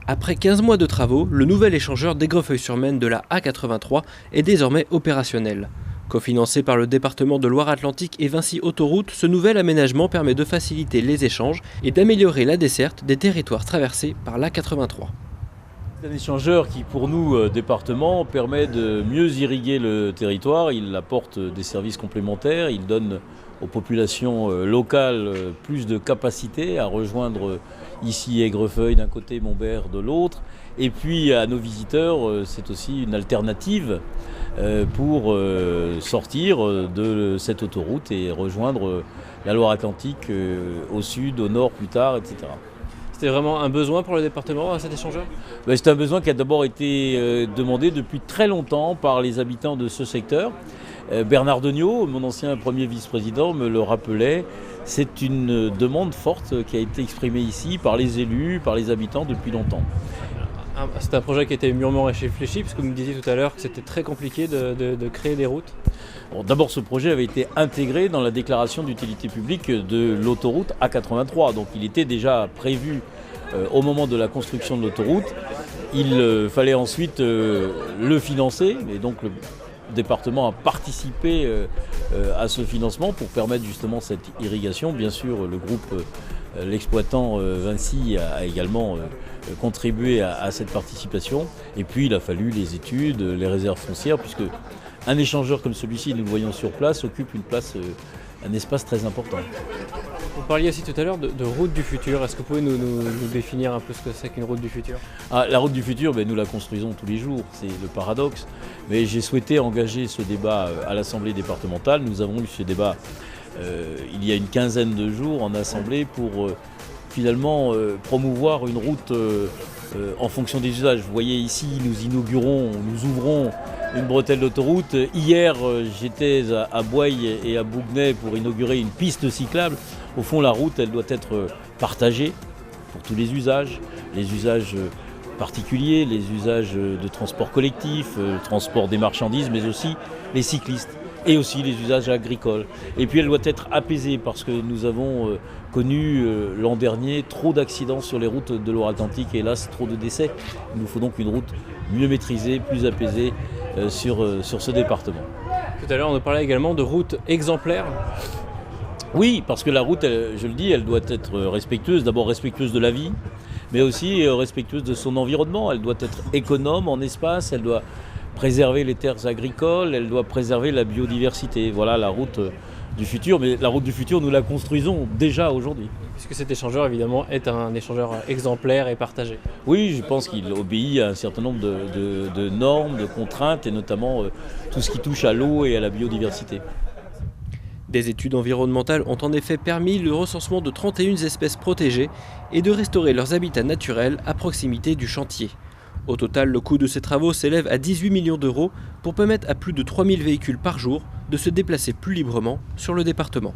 Après 15 mois de travaux, le nouvel échangeur d'Aigrefeuille-sur-Maine de la A83 est désormais opérationnel. Cofinancé par le département de Loire-Atlantique et Vinci Autoroute, ce nouvel aménagement permet de faciliter les échanges et d'améliorer la desserte des territoires traversés par l'A83. C'est un échangeur qui, pour nous, département, permet de mieux irriguer le territoire. Il apporte des services complémentaires, il donne aux populations locales plus de capacité à rejoindre ici Aigrefeuille d'un côté, Montbert de l'autre. Et puis à nos visiteurs, c'est aussi une alternative pour sortir de cette autoroute et rejoindre la Loire-Atlantique au sud, au nord plus tard, etc. C'était vraiment un besoin pour le département, cet échangeur ? C'est un besoin qui a d'abord été demandé depuis très longtemps par les habitants de ce secteur. Bernard Degnaud, mon ancien premier vice-président, me le rappelait. C'est une demande forte qui a été exprimée ici par les élus, par les habitants depuis longtemps. C'est un projet qui a été mûrement réfléchi, puisque vous me disiez tout à l'heure que c'était très compliqué de créer des routes. D'abord, ce projet avait été intégré dans la déclaration d'utilité publique de l'autoroute A83. Donc il était déjà prévu au moment de la construction de l'autoroute. Il fallait ensuite le financer, et donc le département a participé à ce financement pour permettre justement cette irrigation. Bien sûr, le groupe, l'exploitant Vinci a également contribué à cette participation. Et puis il a fallu les études, les réserves foncières, puisque un échangeur comme celui-ci, nous le voyons sur place, occupe une place, un espace très important. Vous parliez aussi tout à l'heure de route du futur. Est-ce que vous pouvez nous définir un peu ce que c'est qu'une route du futur ? La route du futur, nous la construisons tous les jours, c'est le paradoxe. Mais j'ai souhaité engager ce débat à l'Assemblée départementale. Nous avons eu ce débat il y a une quinzaine de jours en Assemblée pour finalement promouvoir une route en fonction des usages. Vous voyez ici, nous ouvrons une bretelle d'autoroute. Hier, j'étais à Boye et à Bougnay pour inaugurer une piste cyclable. Au fond, la route, elle doit être partagée pour tous les usages particuliers, les usages de transport collectif, le transport des marchandises, mais aussi les cyclistes et aussi les usages agricoles. Et puis elle doit être apaisée parce que nous avons connu l'an dernier trop d'accidents sur les routes de Loire-Atlantique et hélas trop de décès. Il nous faut donc une route mieux maîtrisée, plus apaisée sur ce département. Tout à l'heure, on nous parlait également de route exemplaire. Oui, parce que la route, je le dis, elle doit être respectueuse, d'abord respectueuse de la vie, mais aussi respectueuse de son environnement. Elle doit être économe en espace, elle doit préserver les terres agricoles, elle doit préserver la biodiversité. Voilà la route du futur, mais la route du futur, nous la construisons déjà aujourd'hui. Puisque cet échangeur, évidemment, est un échangeur exemplaire et partagé. Oui, je pense qu'il obéit à un certain nombre de normes, de contraintes, et notamment tout ce qui touche à l'eau et à la biodiversité. Des études environnementales ont en effet permis le recensement de 31 espèces protégées et de restaurer leurs habitats naturels à proximité du chantier. Au total, le coût de ces travaux s'élève à 18 millions d'euros pour permettre à plus de 3000 véhicules par jour de se déplacer plus librement sur le département.